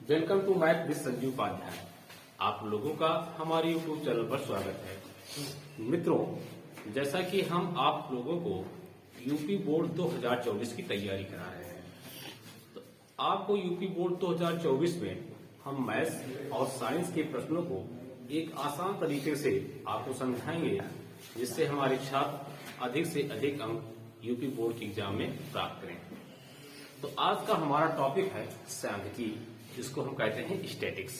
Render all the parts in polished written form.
Welcome to math with Sanjeev Upadhyay. आप लोगों का हमारे YouTube चैनल पर स्वागत है। मित्रों, जैसा कि हम आप लोगों को यूपी बोर्ड 2024 की तैयारी करा रहे हैं, तो आपको यूपी बोर्ड 2024 में हम मैथ्स और साइंस के प्रश्नों को एक आसान तरीके से आपको समझाएंगे, जिससे हमारे छात्र अधिक से अधिक अंक यूपी बोर्ड की एग्जाम में प्राप्त करें। तो आज का हमारा टॉपिक है सांख्यिकी, जिसको हम कहते हैं स्टैटिक्स।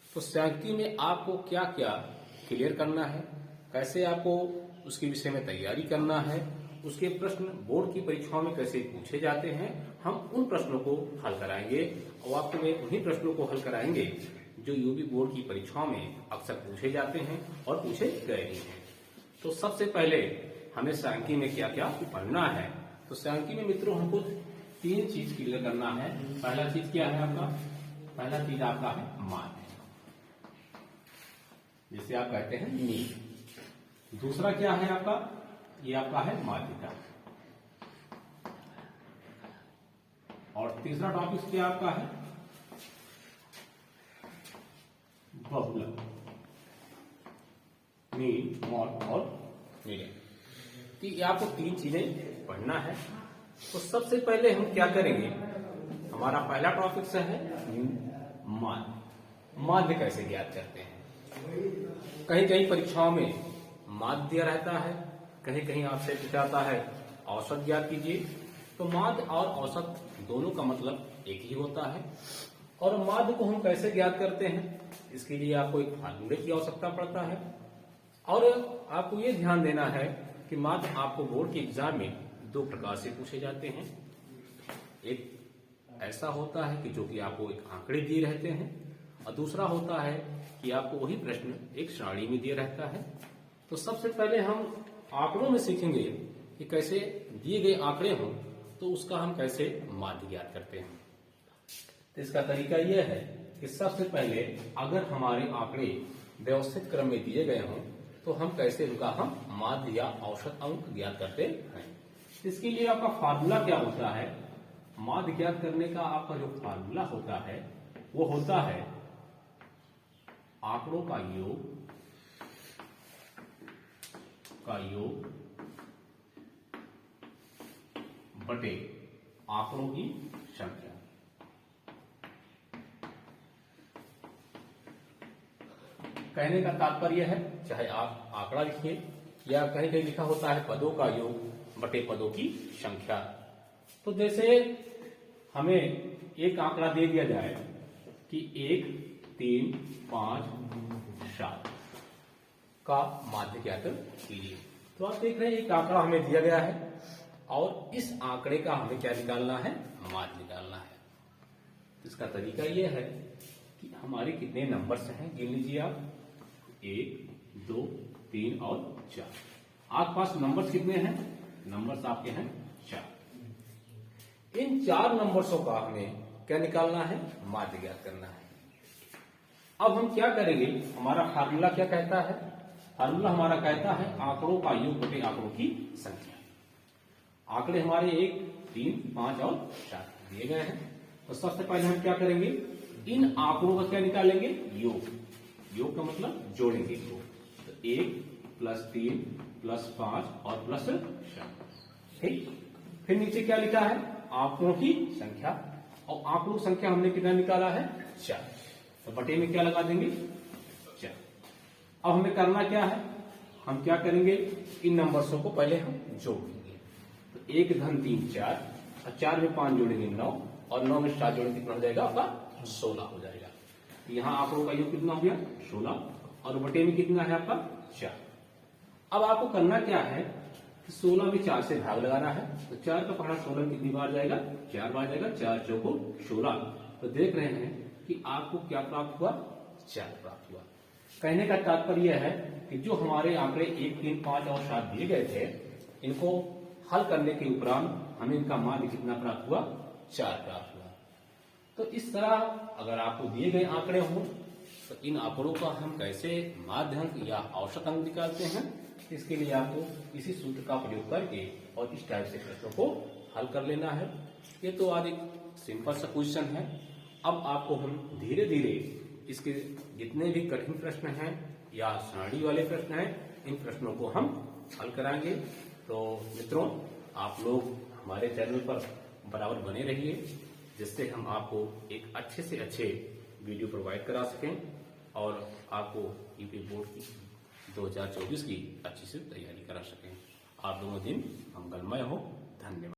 तो सांख्यिकी में आपको क्या क्या क्लियर करना है, कैसे आपको उसके विषय में तैयारी करना है, उसके प्रश्न बोर्ड की परीक्षाओं में कैसे पूछे जाते हैं, हम उन प्रश्नों को हल कराएंगे और आपको में उन्हीं प्रश्नों को हल कराएंगे जो यूपी बोर्ड की परीक्षाओं में अक्सर पूछे जाते हैं और पूछे गए भी हैं। तो सबसे पहले हमें सांख्यिकी में क्या क्या पढ़ना है। तो सांख्यिकी में मित्रों हमको तीन चीज क्लियर करना है। पहला चीज क्या है आपका? पहला चीज आपका है माध्य, जिसे आप कहते हैं मीन। दूसरा क्या है आपका? ये आपका है माध्यिका। और तीसरा टॉपिक क्या आपका है? बहुलक, मीन, मॉड और मीडियन। तो ये आपको तीन चीजें पढ़ना है। तो सबसे पहले हम क्या करेंगे, हमारा पहला टॉपिक से है माध्य। माध्य कैसे ज्ञात करते हैं? कहीं कहीं परीक्षाओं में माध्य दिया रहता है, कहीं कहीं आपसे पूछाता है औसत ज्ञात कीजिए। तो माध्य और औसत दोनों का मतलब एक ही होता है। और माध्य को हम कैसे ज्ञात करते हैं, इसके लिए आपको एक फार्मूले की आवश्यकता पड़ता है। और आपको ये ध्यान देना है कि माध्य आपको बोर्ड के एग्जाम में दो प्रकार से पूछे जाते हैं। एक ऐसा होता है कि जो कि आपको एक आंकड़े दिए रहते हैं, और दूसरा होता है कि आपको वही प्रश्न एक सारणी में दिया रहता है। तो सबसे पहले हम आंकड़ों में सीखेंगे कि कैसे दिए गए आंकड़े हों तो उसका हम कैसे माध्य ज्ञात करते हैं। तो इसका तरीका यह है कि सबसे पहले अगर हमारे आंकड़े व्यवस्थित क्रम में दिए गए हों तो हम कैसे उनका हम माध्य या औसत अंक ज्ञात करते हैं। इसके लिए आपका फार्मूला क्या होता है? माध्य ज्ञात करने का आपका जो फार्मूला होता है वो होता है आंकड़ों का योग बटे आंकड़ों की संख्या। कहने का तात्पर्य है, चाहे आप आंकड़ा लिखिए या कहीं कहीं लिखा होता है पदों का योग बटे पदों की संख्या। तो जैसे हमें एक आंकड़ा दे दिया जाए कि 1, 3, 5, 7 का माध्य ज्ञात कीजिए। तो आप देख रहे हैं एक आंकड़ा हमें दिया गया है और इस आंकड़े का हमें क्या निकालना है? माध्य निकालना है। इसका तरीका यह है कि हमारे कितने नंबर्स हैं, गिन लीजिए आप। 1, 2, 3 और 4। आपके पास नंबर्स कितने हैं? नंबर्स आपके हैं 4। इन 4 नंबर्सों का हमें क्या निकालना है? माध्य ज्ञात करना है। अब हम क्या करेंगे, हमारा फार्मूला क्या कहता है? फार्मूला हमारा कहता है आंकड़ों का योग बटे आंकड़ों की संख्या। आंकड़े हमारे 1, 3, 5 और 4 दिए गए हैं। तो सबसे पहले हम क्या करेंगे, इन आंकड़ों का क्या निकालेंगे? योग। योग का मतलब जोड़ेंगे इनको। तो 1 + 3 + 5 और +7। ठीक। फिर नीचे क्या लिखा है? आंकड़ों की संख्या। और आंकड़ों संख्या हमने कितना निकाला है? 4। तो बटे में क्या लगा देंगे? 4। अब हमें करना क्या है, हम क्या करेंगे, इन नंबर्सों को पहले हम जोड़ देंगे। तो 1 × 3 = 4, और 4 में 5 जोड़ेंगे 9, और 9 में 7 जोड़ेंगे कितना हो जाएगा? आपका 16 हो जाएगा। यहाँ आंकड़ों का योग कितना हो गया? 16। और बटे में कितना है आपका? 4। अब आपको करना क्या है, 16 में 4 से भाग लगाना है। तो 4 का पहाड़ा 16 कितनी बार जाएगा? 4 बार जाएगा। 4 × 4 = 16। तो देख रहे हैं कि आपको क्या प्राप्त हुआ? 4 प्राप्त हुआ। कहने का तात्पर्य है कि जो हमारे आंकड़े 1, 3, 5 और 7 दिए गए थे, इनको हल करने के उपरांत हमें इनका माध्य कितना प्राप्त हुआ? 4 प्राप्त हुआ। तो इस तरह अगर आपको दिए गए आंकड़े हों तो इन आंकड़ों का हम कैसे माध्य अंक या औसत अंक निकालते हैं, इसके लिए आपको इसी सूत्र का प्रयोग करके और इस टाइप से प्रश्नों को हल कर लेना है। ये तो आज एक सिंपल सा क्वेश्चन है। अब आपको हम धीरे धीरे इसके जितने भी कठिन प्रश्न हैं या सारणी वाले प्रश्न हैं, इन प्रश्नों को हम हल कराएंगे। तो मित्रों, आप लोग हमारे चैनल पर बराबर बने रहिए, जिससे हम आपको एक अच्छे से अच्छे वीडियो प्रोवाइड करा सकें और आपको यूपी बोर्ड की 2024 की अच्छी से तैयारी करा सकें। आप दोनों दिन मंगलमय हो। धन्यवाद।